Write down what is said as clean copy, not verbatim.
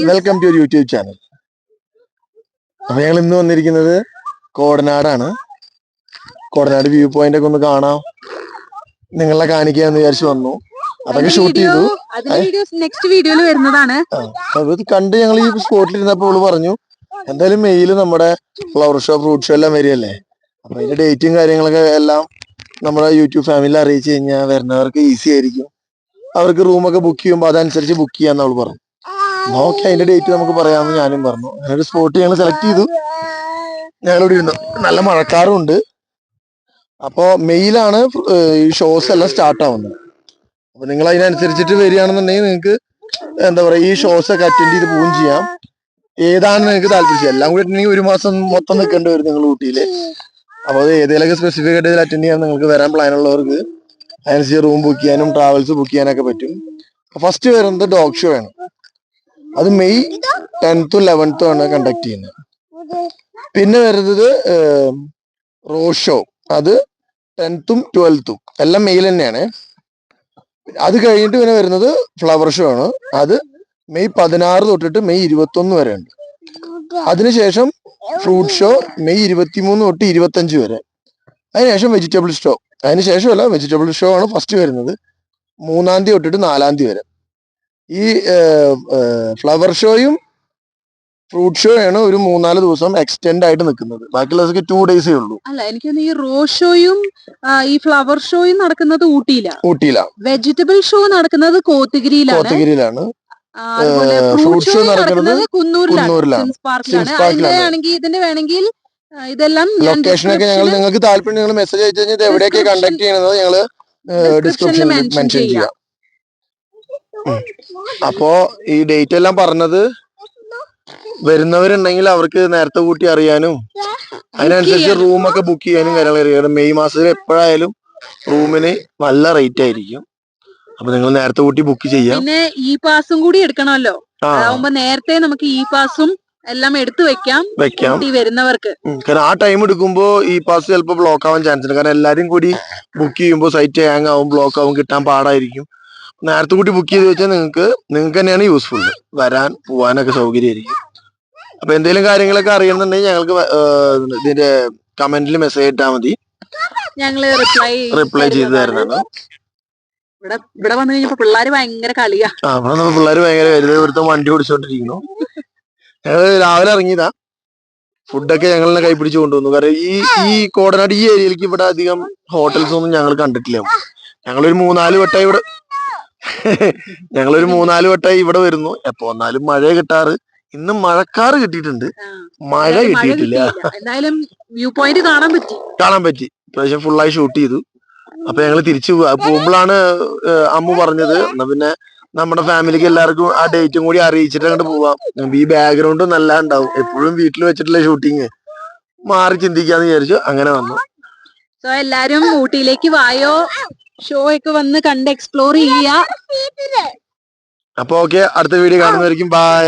Welcome to YouTube channel. അപ്പൊ ഞങ്ങൾ ഇന്ന് വന്നിരിക്കുന്നത് കോടനാടാണ്. കോടനാട് വ്യൂ പോയിന്റ് ഒക്കെ ഒന്ന് കാണാം, നിങ്ങളെ കാണിക്കാന്ന് വിചാരിച്ചു വന്നു. അതൊക്കെ ഷൂട്ട് ചെയ്തു. നെക്സ്റ്റ് വീഡിയോയിൽ വരുന്നതാണ്. കണ്ട് ഞങ്ങൾ ഈ സ്പോട്ടിൽ ഇരുന്നപ്പോൾ അവള് പറഞ്ഞു എന്തായാലും മെയില് നമ്മുടെ ഫ്ലവർ ഷോ ഫ്രൂട്ട് ഷോ എല്ലാം വരികയല്ലേ, അപ്പൊ അതിന്റെ ഡേറ്റും കാര്യങ്ങളൊക്കെ എല്ലാം നമ്മുടെ യൂട്യൂബ് ഫാമിലിയിൽ അറിയിച്ചു കഴിഞ്ഞാൽ വരുന്നവർക്ക് ഈസി ആയിരിക്കും. അവർക്ക് റൂമൊക്കെ ബുക്ക് ചെയ്യുമ്പോൾ അതനുസരിച്ച് ബുക്ക് ചെയ്യാന്ന് അവള് പറഞ്ഞു. ഓക്കെ, അതിന്റെ ഡേറ്റ് നമുക്ക് പറയാമെന്ന് ഞാനും പറഞ്ഞു. അങ്ങനെ ഒരു സ്പോട്ട് ഞങ്ങൾ സെലക്ട് ചെയ്തു. ഞങ്ങളിവിടെ ഇരുന്നു. നല്ല മഴക്കാറും ഉണ്ട്. അപ്പോ മെയിലാണ് ഈ ഷോസ് എല്ലാം സ്റ്റാർട്ട് ആവുന്നത്. അപ്പൊ നിങ്ങൾ അതിനനുസരിച്ചിട്ട് വരികയാണെന്നുണ്ടെങ്കിൽ നിങ്ങൾക്ക് എന്താ പറയാ, ഈ ഷോസ് ഒക്കെ അറ്റൻഡ് ചെയ്ത് പോവുകയും ചെയ്യാം. ഏതാണ് നിങ്ങൾക്ക് താല്പര്യം. എല്ലാം കൂടി ഉണ്ടെങ്കിൽ ഒരു മാസം മൊത്തം നിൽക്കേണ്ടി വരും നിങ്ങൾ ഊട്ടിയില്. അപ്പൊ അത് ഏതെങ്കിലുമൊക്കെ സ്പെസിഫിക് ആയിട്ട് അറ്റൻഡ് ചെയ്യാൻ നിങ്ങൾക്ക് വരാൻ പ്ലാൻ ഉള്ളവർക്ക് അതിനനുസരിച്ച് റൂം ബുക്ക് ചെയ്യാനും ട്രാവൽസ് ബുക്ക് ചെയ്യാനൊക്കെ പറ്റും. ഫസ്റ്റ് വരുന്നത് ഡോഗ് ഷോ ആണ്. അത് മെയ് 10th 11th ആണ് കണ്ടക്ട് ചെയ്യുന്നത്. പിന്നെ വരുന്നത് റോഡ് ഷോ, അത് 10th 12th എല്ലാം മെയിൽ തന്നെയാണ്. അത് കഴിഞ്ഞിട്ട് പിന്നെ വരുന്നത് ഫ്ലവർ ഷോ ആണ്. അത് മെയ് 16 തൊട്ടിട്ട് മെയ് 21 വരെ ഉണ്ട്. അതിനുശേഷം ഫ്രൂട്ട് ഷോ മെയ് 23 തൊട്ട് 25 വരെ. അതിനുശേഷം വെജിറ്റബിൾ ഷോ. അതിനുശേഷമല്ല, വെജിറ്റബിൾ ഷോ ആണ് ഫസ്റ്റ് വരുന്നത് 3-ാം തീയതി തൊട്ടിട്ട് 4-ാം തീയതി വരെ. ഈ ഫ്ലവർ ഷോയും ഫ്രൂട്ട് ഷോ ആണ് ഒരു 3-4 ദിവസം എക്സ്റ്റെൻഡ് ആയിട്ട് നിൽക്കുന്നത്. ബാക്കിയുള്ളതൊക്കെ 2 days ഉള്ളൂ. അല്ല, എനിക്ക് ഈ റോസ് ഷോയും ഈ ഫ്ലവർ ഷോയും നടക്കുന്നത് ഊട്ടിയിലാണ്. വെജിറ്റബിൾ ഷോ നടക്കുന്നത് കോത്തഗിരിയിലാണ്. ഫ്രൂട്ട് ഷോ നടക്കുന്നത് കുന്നൂരിലാണ്. ഇതിന്റെ വേണമെങ്കിൽ ഇതെല്ലാം ലൊക്കേഷനൊക്കെ ഞങ്ങൾ നിങ്ങൾക്ക് താല്പര്യം നിങ്ങൾ മെസ്സേജ് അയച്ചു കഴിഞ്ഞാൽ എവിടെയൊക്കെ കണ്ടക്ട് ചെയ്യണമെന്ന് ഞങ്ങള് ഡിസ്ക്രിപ്ഷനിൽ മെൻഷൻ ചെയ്യാം. അപ്പോ ഈ ഡേറ്റ് എല്ലാം പറഞ്ഞത് വരുന്നവരുണ്ടെങ്കിൽ അവർക്ക് നേരത്തെ കൂട്ടി അറിയാനും അതിനനുസരിച്ച് റൂമൊക്കെ ബുക്ക് ചെയ്യാനും കാര്യങ്ങൾ അറിയാം. മെയ് മാസത്തിൽ എപ്പോഴായാലും റൂമിന് നല്ല റേറ്റ് ആയിരിക്കും. അപ്പൊ നിങ്ങൾ നേരത്തെ കൂട്ടി ബുക്ക് ചെയ്യാം. പിന്നെ ഇ പാസും കൂടി എടുക്കണമല്ലോ. അതാവുമ്പോ നേരത്തെ നമുക്ക് ഇ പാസും എല്ലാം എടുത്തു വെക്കാം വരുന്നവർക്ക്. കാരണം ആ ടൈം എടുക്കുമ്പോ ഈ പാസ് ചിലപ്പോൾ ബ്ലോക്ക് ആവാൻ ചാൻസ് ഉണ്ട്. കാരണം എല്ലാരും കൂടി ബുക്ക് ചെയ്യുമ്പോൾ സൈറ്റ് ഹാങ് ആവും, ബ്ലോക്ക് ആവും, കിട്ടാൻ പാടായിരിക്കും. നേരത്തെ കൂട്ടി ബുക്ക് ചെയ്ത് വെച്ചാൽ നിങ്ങൾക്ക് തന്നെയാണ് യൂസ്ഫുൾ. വരാൻ പോവാനൊക്കെ സൗകര്യമായിരിക്കും. അപ്പൊ എന്തെങ്കിലും കാര്യങ്ങളൊക്കെ അറിയണമെന്നുണ്ടെങ്കിൽ ഞങ്ങൾക്ക് ഇതിന്റെ കമന്റിൽ മെസ്സേജ് ഇട്ടാൽ മതി, ഞങ്ങള് റിപ്ലൈ ചെയ്ത് തരുന്നതാണ്. ഇവിടെ വന്നു കഴിഞ്ഞപ്പോ പിള്ളേര് ഭയങ്കര കളിയാ. പിള്ളേര് ഭയങ്കര ഇവിടുത്തെ വണ്ടി ഓടിച്ചോണ്ടിരിക്കുന്നു. ഞങ്ങള് രാവിലെ ഇറങ്ങിയതാ. ഫുഡൊക്കെ ഞങ്ങളെ കൈ പിടിച്ച് കൊണ്ടുവന്നു. കാരണം ഈ കോടനാട് ഈ ഏരിയയിലേക്ക് ഇവിടെ അധികം ഹോട്ടൽസ് ഒന്നും ഞങ്ങൾ കണ്ടിട്ടില്ല. ഞങ്ങളൊരു 3-4 വട്ടമായി ഇവിടെ വരുന്നു. എപ്പോ വന്നാലും മഴ കിട്ടാറ്. ഇന്ന് മഴക്കാറ് കിട്ടിയിട്ടുണ്ട്, മഴ കിട്ടിയിട്ടില്ല. എന്തായാലും വ്യൂ പോയിന്റ് കാണാൻ പറ്റി. ഇപ്രാവശ്യം ഫുള്ളായി ഷൂട്ട് ചെയ്തു. അപ്പൊ ഞങ്ങൾ തിരിച്ചു പോകുമ്പോഴാണ് അമ്മു പറഞ്ഞത് എന്നാ പിന്നെ നമ്മുടെ ഫാമിലിക്ക് എല്ലാവർക്കും ആ ഡേറ്റും കൂടി അറിയിച്ചിട്ട് അങ്ങോട്ട് പോവാം. ഈ ബാക്ക്ഗ്രൗണ്ടും നല്ല ഉണ്ടാവും. എപ്പോഴും വീട്ടിൽ വെച്ചിട്ടുള്ള ഷൂട്ടിങ് മാറി ചിന്തിക്കാന്ന് വിചാരിച്ചു. അങ്ങനെ വന്നു. സോ എല്ലാരും ഊട്ടിയിലേക്ക് വായോ, ഷോ ഒക്കെ വന്ന് കണ്ട് എക്സ്പ്ലോർ ചെയ്യാ. അപ്പൊ ഓക്കെ, അടുത്ത വീഡിയോ കാണുന്നതായിരിക്കും. ബൈ.